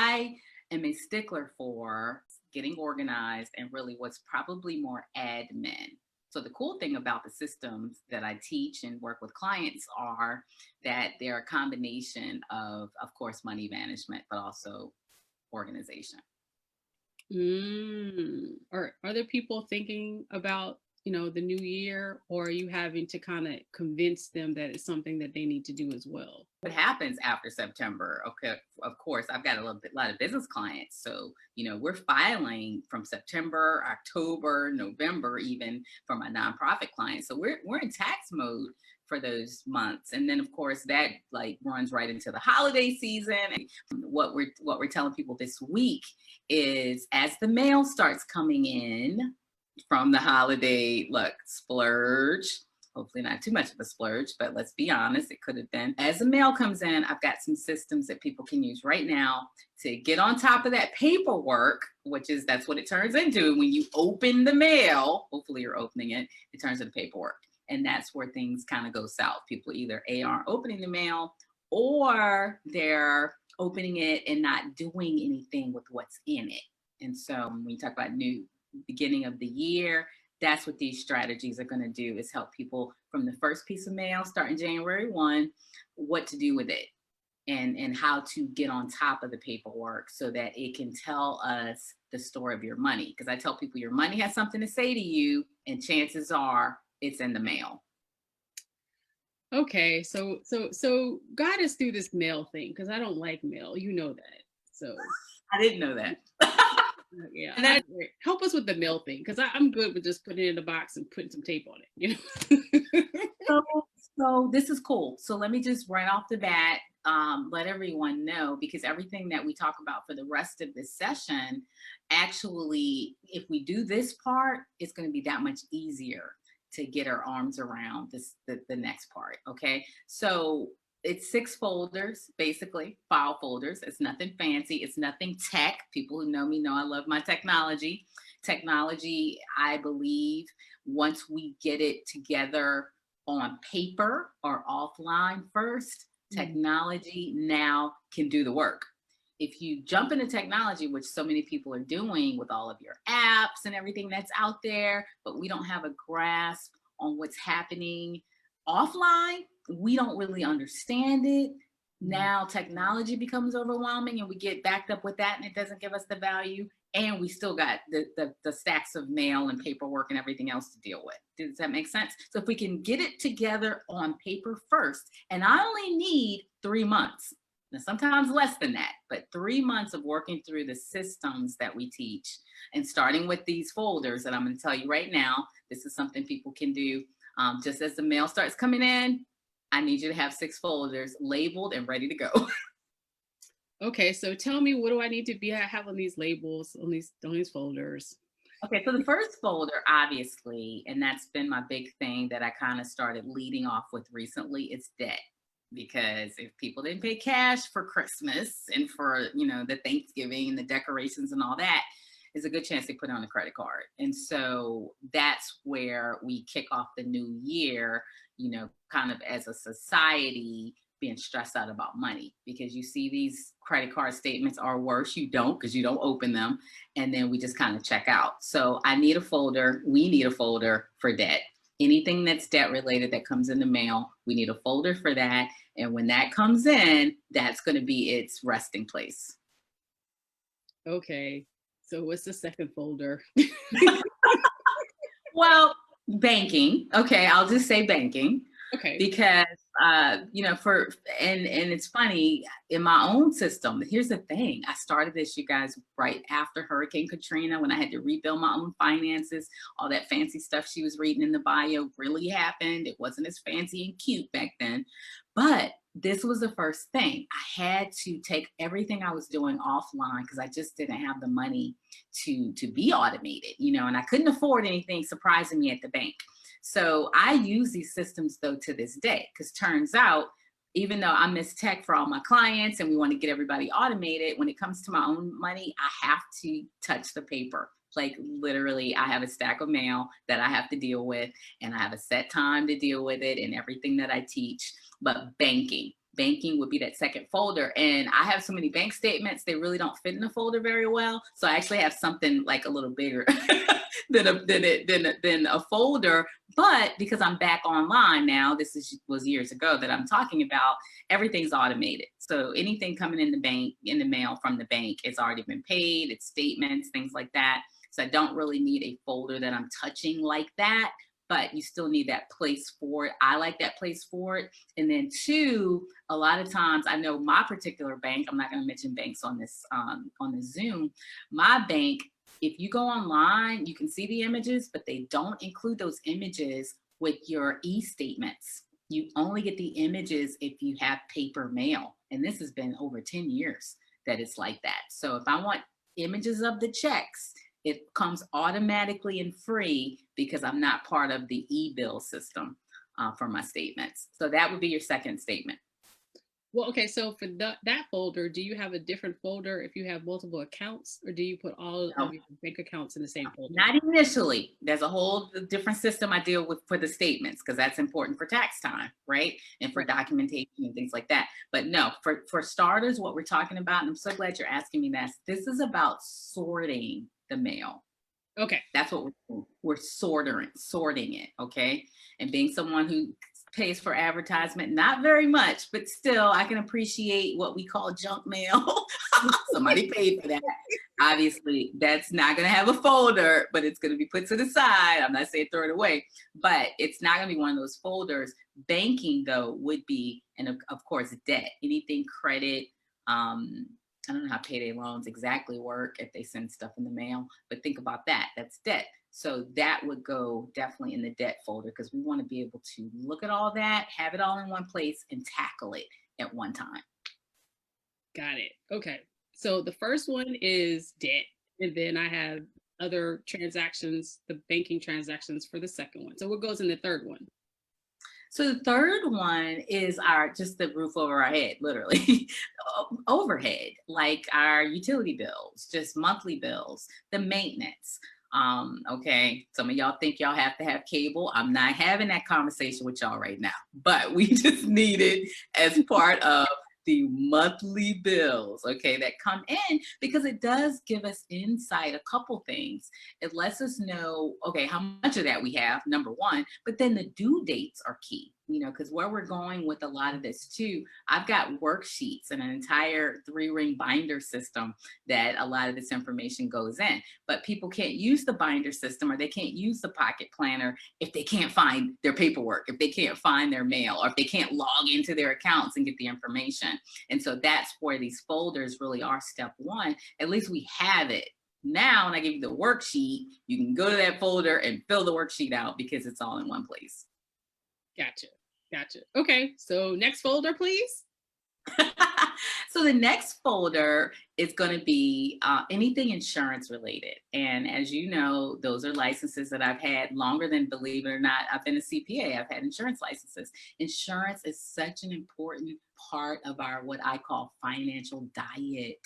I am a stickler for getting organized and really what's probably more admin. So the cool thing about the systems that I teach and work with clients are that they're a combination of course, money management, but also organization. Are there people thinking about, the new year, or are you having to kind of convince them that it's something that they need to do as well? What happens after September? Okay, of course, I've got lot of business clients. So, we're filing from September, October, November, even for my nonprofit clients. So we're in tax mode for those months. And then of course that like runs right into the holiday season. And what we're telling people this week is as the mail starts coming in from the holiday, look, splurge. Hopefully not too much of a splurge, but let's be honest, it could have been. As the mail comes in, I've got some systems that people can use right now to get on top of that paperwork, that's what it turns into. When you open the mail, hopefully you're opening it, it turns into paperwork. And that's where things kind of go south. People either aren't opening the mail or they're opening it and not doing anything with what's in it. And so when you talk about new beginning of the year, that's what these strategies are going to do, is help people from the first piece of mail starting January 1, what to do with it and how to get on top of the paperwork so that it can tell us the story of your money. Because I tell people your money has something to say to you, and chances are it's in the mail. Okay, so guide us through this mail thing, because I don't like mail. You know that. So I didn't know that. Yeah, and help us with the mail thing, because I'm good with just putting it in the box and putting some tape on it. So this is cool. So let me just right off the bat let everyone know, because everything that we talk about for the rest of this session, actually, if we do this part, it's going to be that much easier to get our arms around the next part. Okay, so it's 6 folders, basically, file folders. It's nothing fancy. It's nothing tech. People who know me know I love my technology. Technology, I believe, once we get it together on paper or offline first, technology now can do the work. If you jump into technology, which so many people are doing with all of your apps and everything that's out there, but we don't have a grasp on what's happening offline, we don't really understand it. Now technology becomes overwhelming and we get backed up with that and it doesn't give us the value. And we still got the stacks of mail and paperwork and everything else to deal with. Does that make sense? So if we can get it together on paper first, and I only need 3 months, now sometimes less than that, but 3 months of working through the systems that we teach and starting with these folders that I'm going to tell you right now. This is something people can do just as the mail starts coming in. I need you to have 6 folders labeled and ready to go. Okay, so tell me, what do I need to have on these labels, on these folders? Okay, so the first folder, obviously, and that's been my big thing that I kind of started leading off with recently, it's debt. Because if people didn't pay cash for Christmas and for, the Thanksgiving and the decorations and all that, is a good chance they put it on a credit card. And so that's where we kick off the new year, kind of as a society, being stressed out about money, because you see these credit card statements, are worse, you don't, because you don't open them. And then we just kind of check out. So we need a folder for debt. Anything that's debt related that comes in the mail, we need a folder for that. And when that comes in, that's going to be its resting place. Okay. So what's the second folder? Well, banking. Okay, I'll just say banking. Okay. Because and it's funny, in my own system, here's the thing. I started this, you guys, right after Hurricane Katrina, when I had to rebuild my own finances. All that fancy stuff she was reading in the bio really happened. It wasn't as fancy and cute back then. But this was the first thing. I had to take everything I was doing offline because I just didn't have the money to be automated, and I couldn't afford anything surprising me at the bank. So I use these systems, though, to this day, because turns out, even though I miss tech for all my clients and we want to get everybody automated, when it comes to my own money, I have to touch the paper. Like literally, I have a stack of mail that I have to deal with, and I have a set time to deal with it and everything that I teach. But banking banking would be that second folder. And I have so many bank statements, they really don't fit in the folder very well. So I actually have something like a little bigger than a folder. But because I'm back online now, was years ago that I'm talking about, everything's automated. So anything coming in the mail from the bank, it's already been paid, it's statements, things like that. So I don't really need a folder that I'm touching like that, but you still need that place for it. I like that place for it. And then two, a lot of times, I know my particular bank, I'm not going to mention banks on this Zoom. My bank, if you go online, you can see the images, but they don't include those images with your e-statements. You only get the images if you have paper mail. And this has been over 10 years that it's like that. So if I want images of the checks, it comes automatically and free because I'm not part of the e-bill system for my statements. So that would be your second statement. Well, okay, so for that folder, do you have a different folder if you have multiple accounts, or do you put all of your bank accounts in the same folder? Not initially. There's a whole different system I deal with for the statements because that's important for tax time, right? And for documentation and things like that. But no, for starters, what we're talking about, and I'm so glad you're asking me this is about sorting the mail. Okay. That's what we're sorting it, okay? And being someone who pays for advertisement, not very much, but still I can appreciate what we call junk mail. Somebody paid for that. Obviously, that's not going to have a folder, but it's going to be put to the side. I'm not saying throw it away, but it's not going to be one of those folders. Banking, though, would be, and of course, debt, anything credit. I don't know how payday loans exactly work if they send stuff in the mail, but think about that. That's debt. So that would go definitely in the debt folder because we want to be able to look at all that, have it all in one place, and tackle it at one time. Got it. Okay. So the first one is debt. And then I have other transactions, the banking transactions for the second one. So what goes in the third one? So the third one is just the roof over our head, literally. Overhead, like our utility bills, just monthly bills, the maintenance. Okay, some of y'all think y'all have to have cable. I'm not having that conversation with y'all right now, but we just need it as part of the monthly bills, okay, that come in because it does give us insight, a couple things. It lets us know, okay, how much of that we have, number one, but then the due dates are key, because where we're going with a lot of this too, I've got worksheets and an entire 3-ring binder system that a lot of this information goes in, but people can't use the binder system or they can't use the pocket planner if they can't find their paperwork, if they can't find their mail, or if they can't log into their accounts and get the information. And so that's where these folders really are step one. At least we have it. Now, when I give you the worksheet, you can go to that folder and fill the worksheet out because it's all in one place. Gotcha. Okay, so next folder, please. So the next folder is going to be anything insurance related. And as you know, those are licenses that I've had longer than, believe it or not, I've been a CPA. I've had insurance licenses. Insurance is such an important part of our, what I call, financial diet.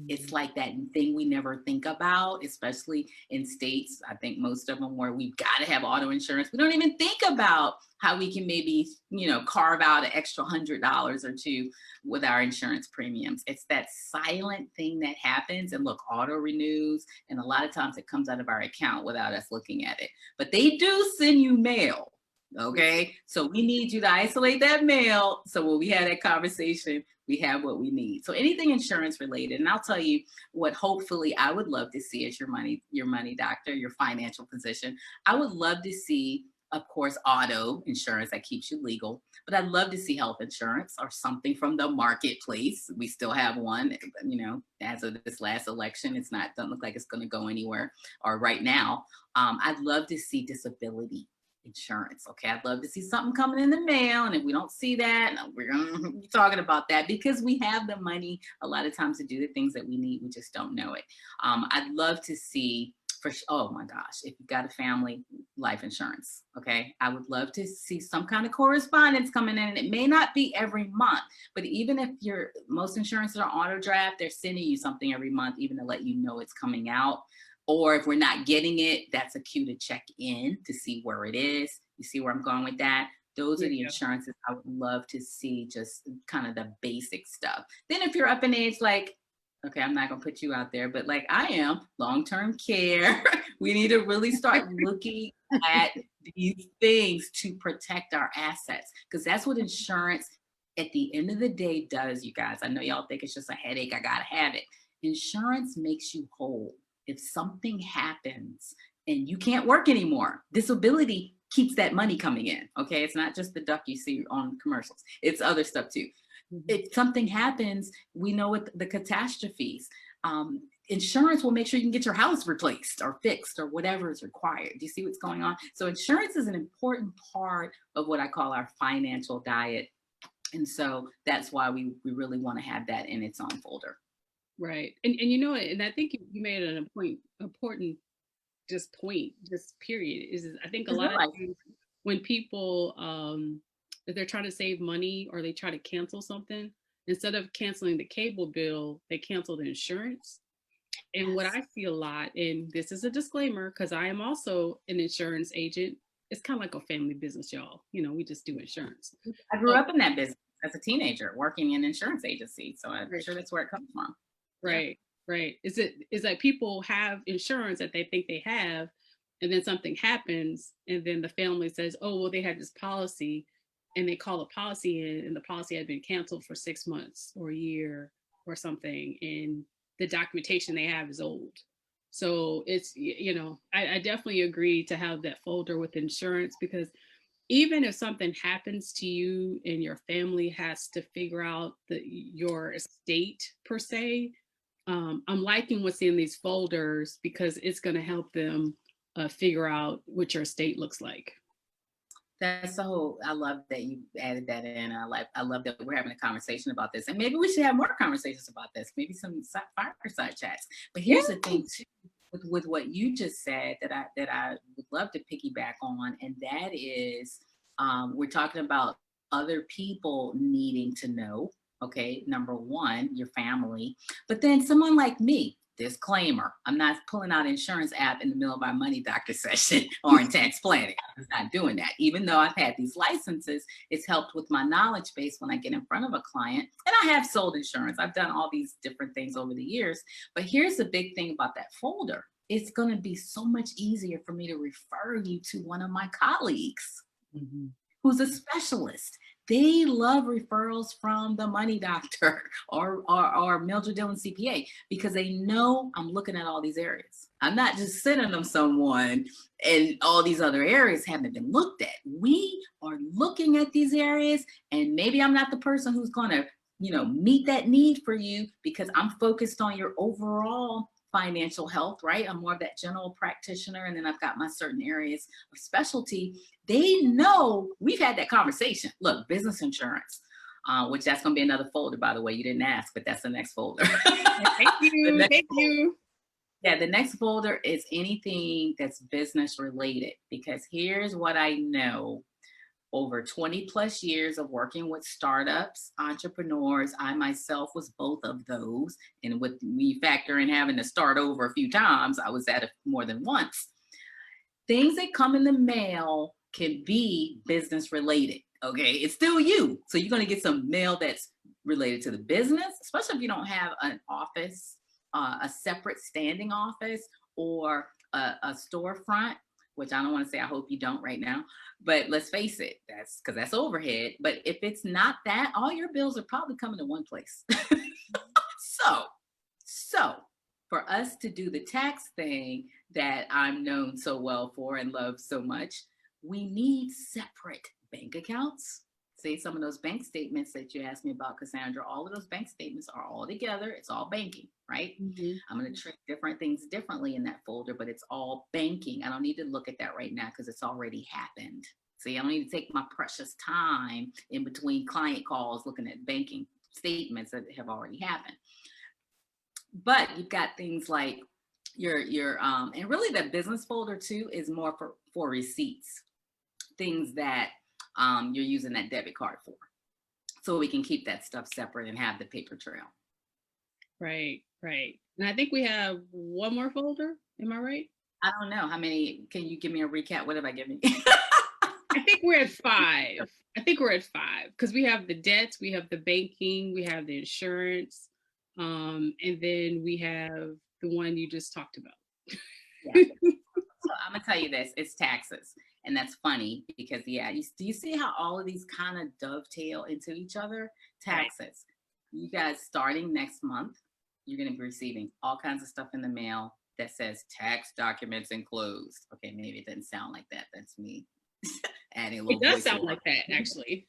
It's like that thing we never think about, especially in states, I think most of them, where we've got to have auto insurance. We don't even think about how we can maybe, carve out an extra $100 or two with our insurance premiums. It's that silent thing that happens. And look, auto renews, and a lot of times it comes out of our account without us looking at it. But they do send you mail. Okay, so we need you to isolate that mail. So when we have that conversation, we have what we need. So anything insurance related, and I'll tell you what hopefully I would love to see as your money doctor, your financial physician. I would love to see, of course, auto insurance that keeps you legal, but I'd love to see health insurance or something from the marketplace. We still have one, as of this last election, doesn't look like it's going to go anywhere, or right now. I'd love to see disability insurance. Okay, I'd love to see something coming in the mail, and if we don't see that, we're gonna be talking about that because we have the money a lot of times to do the things that we need. We just don't know it. I'd love to see, oh my gosh, if you've got a family, life insurance. Okay, I would love to see some kind of correspondence coming in, and it may not be every month, but even if most insurances are auto draft, they're sending you something every month, even to let you know it's coming out. Or if we're not getting it, that's a cue to check in to see where it is. You see where I'm going with that? Those are There the you go. insurances I would love to see, just kind of the basic stuff. Then if you're up in age, like, okay, I'm not gonna put you out there, but like I am, long-term care, we need to really start looking at these things to protect our assets, because that's what insurance at the end of the day does, you guys. I know y'all think it's just a headache, I gotta have it. Insurance makes you whole. If something happens and you can't work anymore, disability keeps that money coming in. Okay. It's not just the duck you see on commercials, it's other stuff too. Mhm. If something happens, we know what the catastrophes. Insurance will make sure you can get your house replaced or fixed or whatever is required. Do you see what's going on? So insurance is an important part of what I call our financial diet. And so that's why we really want to have that in its own folder. Right. And you know, and I think you made an important just period is I think a It's lot real of life. times when people if they're trying to save money or they try to cancel something, instead of canceling the cable bill, they cancel the insurance. And what Yes. I see a lot, and this is a disclaimer because I am also an insurance agent, it's kind of like a family business, y'all. You know, we just do insurance. I grew So up in that business as a teenager working in insurance agency. So I'm right, sure that's where it comes from. Yeah. right, right. Is that people have insurance that they think they have, and then something happens, and then the family says, "Oh, well, they had this policy," and they call the policy in, and the policy had been canceled for 6 months or a year or something, and the documentation they have is old. So it's you know, I definitely agree to have that folder with insurance because even if something happens to you and your family has to figure out your estate per se, I'm liking what's in these folders because it's going to help them figure out what your estate looks like. That's so, I love that you added that in. I love that we're having a conversation about this. And maybe we should have more conversations about this, maybe some fireside chats. But Yeah. here's the thing too, with what you just said that I would love to piggyback on, and that is we're talking about other people needing to know. Okay, number one, your family, but then someone like me. Disclaimer: I'm not pulling out insurance app in the middle of our money doctor session or in tax planning. I'm not doing that. Even though I've had these licenses, it's helped with my knowledge base when I get in front of a client. And I have sold insurance. I've done all these different things over the years. But here's the big thing about that folder: it's going to be so much easier for me to refer you to one of my colleagues Mhm. who's a specialist. They love referrals from the money doctor or Mildred Dillon CPA because they know I'm looking at all these areas. I'm not just sending them someone and all these other areas haven't been looked at. We are looking at these areas, and maybe I'm not the person who's going to, meet that need for you because I'm focused on your overall financial health, right? I'm more of that general practitioner, and then I've got my certain areas of specialty. They know we've had that conversation. Look, business insurance, which that's going to be another folder, by the way. You didn't ask, but that's the next folder. Thank the you. next Thank you. yeah, the next folder is anything that's business related, because here's what I know. Over 20 plus years of working with startups, entrepreneurs, I myself was both of those. And with me factor in having to start over a few times, I was at it more than once. Things that come in the mail can be business related. Okay, it's still you. So you're going to get some mail that's related to the business, especially if you don't have an office, a separate standing office, or a storefront, which I don't want to say I hope you don't right now. But let's face it, that's because that's overhead. But if it's not that, all your bills are probably coming to one place. So, so for us to do the tax thing that I'm known so well for and love so much, we need separate bank accounts. See, some of those bank statements that you asked me about, Cassandra, all of those bank statements are all together. It's all banking, right? Mhm. I'm going to treat different things differently in that folder, but it's all banking. I don't need to look at that right now because it's already happened. See, I don't need to take my precious time in between client calls looking at banking statements that have already happened. But you've got things like your and really the business folder too is more for receipts, things that you're using that debit card for, so we can keep that stuff separate and have the paper trail. Right, right. And I think we have one more folder. Am I right? I don't know how many. Can you give me a recap? What have I given you? I think we're at 5. I think we're at 5 because we have the debts, we have the banking, we have the insurance, and then we have the one you just talked about. Yeah. So I'm gonna tell you this: it's taxes, and that's funny because do you see how all of these kind of dovetail into each other? Taxes. You guys, starting next month, you're gonna be receiving all kinds of stuff in the mail that says tax documents enclosed. Okay, maybe it doesn't sound like that. That's me adding a little. It does sound like that, actually.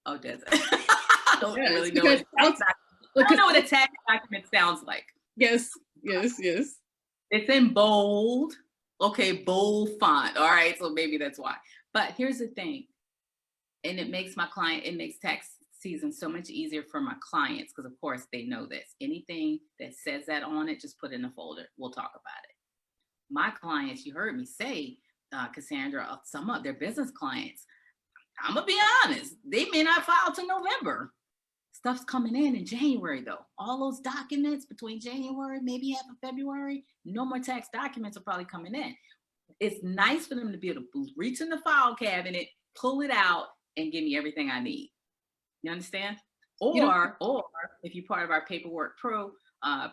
Oh, does it? I don't really know what a tax document sounds like. Yes. It's in bold. Okay, bold font. All right, so maybe that's why. But here's the thing, and it makes tax season so much easier for my clients because, of course, they know this. Anything that says that on it, just put it in a folder. We'll talk about it. My clients, you heard me say, Cassandra, some of their business clients, I'm gonna be honest, they may not file till November. Stuff's coming in January, though. All those documents between January, maybe half of February, no more tax documents are probably coming in. It's nice for them to be able to reach in the file cabinet, pull it out, and give me everything I need. You understand? Or if you're part of our Paperwork Pro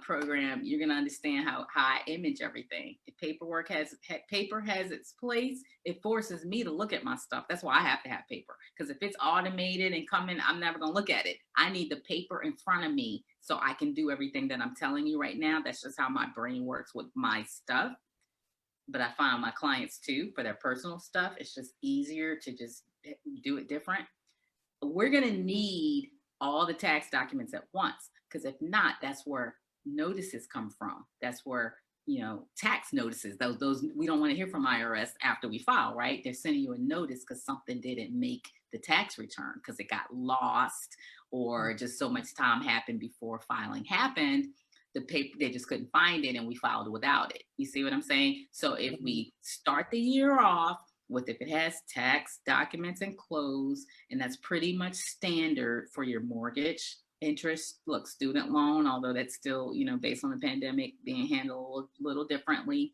program, you're going to understand how I image everything. If paper has its place, it forces me to look at my stuff. That's why I have to have paper, because if it's automated and coming, I'm never going to look at it. I need the paper in front of me so I can do everything that I'm telling you right now. That's just how my brain works with my stuff. But I find my clients too, for their personal stuff, it's just easier to just do it different. We're going to need all the tax documents at once, because if not, that's where notices come from. That's where, tax notices, those we don't want to hear from IRS after we file, right? They're sending you a notice because something didn't make the tax return, because it got lost, or just so much time happened before filing happened. The paper, they just couldn't find it, and we filed without it. You see what I'm saying? So if we start the year off with, if it has tax documents enclosed, and that's pretty much standard for your mortgage, interest, student loan, although that's still, based on the pandemic, being handled a little differently.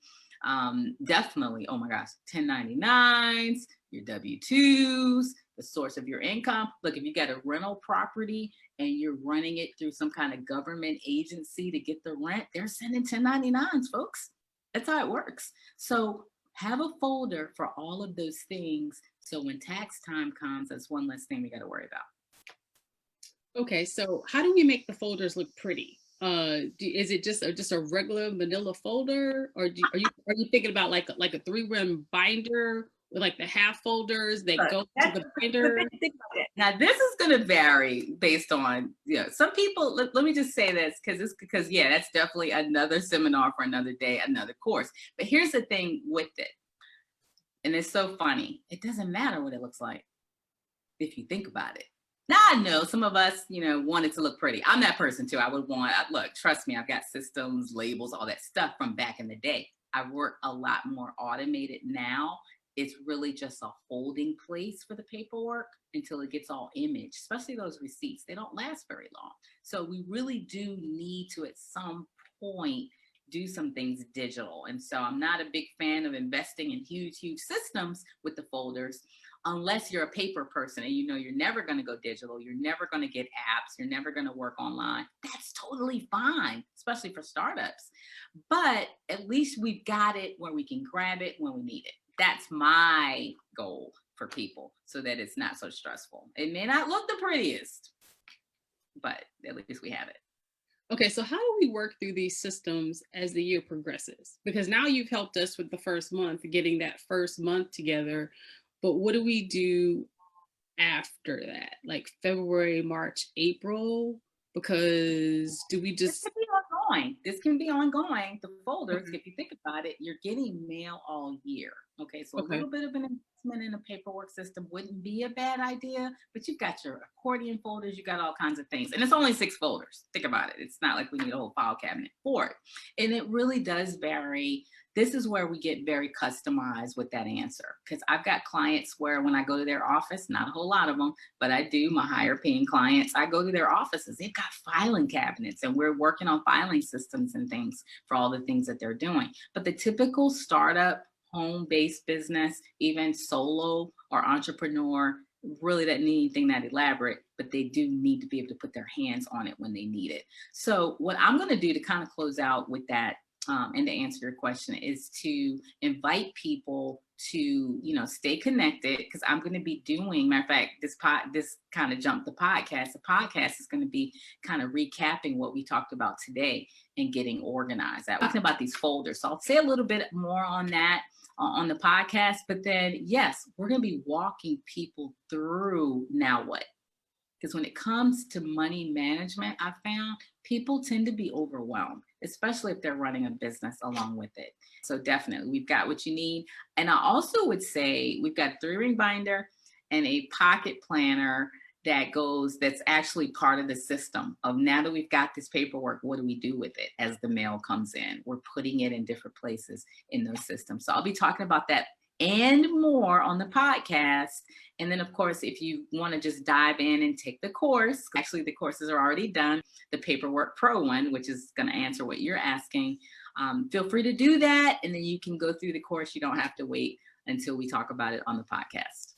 Definitely, oh my gosh, 1099s, your W-2s, the source of your income. Look, if you got a rental property and you're running it through some kind of government agency to get the rent, they're sending 1099s, folks. That's how it works. So have a folder for all of those things, so when tax time comes, that's one less thing we got to worry about. Okay, so how do we make the folders look pretty? Is it just a regular manila folder, or are you thinking about like a 3-rim binder with like the half folders that go to the binder? Now this is going to vary based on, some people. Let me just say this, because that's definitely another seminar for another day, another course. But here's the thing with it, and it's so funny. It doesn't matter what it looks like if you think about it. Now I know some of us, want it to look pretty. I'm that person too. I would look, trust me, I've got systems, labels, all that stuff from back in the day. I work a lot more automated now. It's really just a holding place for the paperwork until it gets all imaged, especially those receipts. They don't last very long. So we really do need to, at some point, do some things digital. And so I'm not a big fan of investing in huge systems with the folders, unless you're a paper person and you're never going to go digital, you're never going to get apps, you're never going to work online. That's totally fine, especially for startups. But at least we've got it where we can grab it when we need it. That's my goal for people, so that it's not so stressful. It may not look the prettiest, but at least we have it. Okay, so how do we work through these systems as the year progresses? Because now you've helped us with the first month, getting that first month together. But what do we do after that? Like February, March, April? Because do we just... This can be ongoing. The folders, if you think about it, you're getting mail all year. Okay, so a little bit of an investment in a paperwork system wouldn't be a bad idea, but you've got your accordion folders, you got all kinds of things. And it's only 6 folders. Think about it. It's not like we need a whole file cabinet for it. And it really does vary. This is where we get very customized with that answer, because I've got clients where when I go to their office, not a whole lot of them, but I do, my higher paying clients, I go to their offices, they've got filing cabinets, and we're working on filing systems and things for all the things that they're doing. But the typical startup home-based business, even solo or entrepreneur, really that need anything that elaborate, but they do need to be able to put their hands on it when they need it. So what I'm going to do to kind of close out with that, and to answer your question, is to invite people to, stay connected, because I'm going to be doing, matter of fact, this kind of jumped the podcast. The podcast is going to be kind of recapping what we talked about today and getting organized. I'm talking about these folders. So I'll say a little bit more on that on the podcast, but then yes, we're going to be walking people through now what. Because when it comes to money management, I found people tend to be overwhelmed, especially if they're running a business along with it. So definitely, we've got what you need. And I also would say we've got a 3-ring binder and a pocket planner that's actually part of the system of, now that we've got this paperwork, what do we do with it as the mail comes in? We're putting it in different places in those systems. So I'll be talking about that and more on the podcast. And then, of course, if you want to just dive in and take the course, actually the courses are already done, the Paperwork Pro one, which is going to answer what you're asking, feel free to do that. And then you can go through the course. You don't have to wait until we talk about it on the podcast.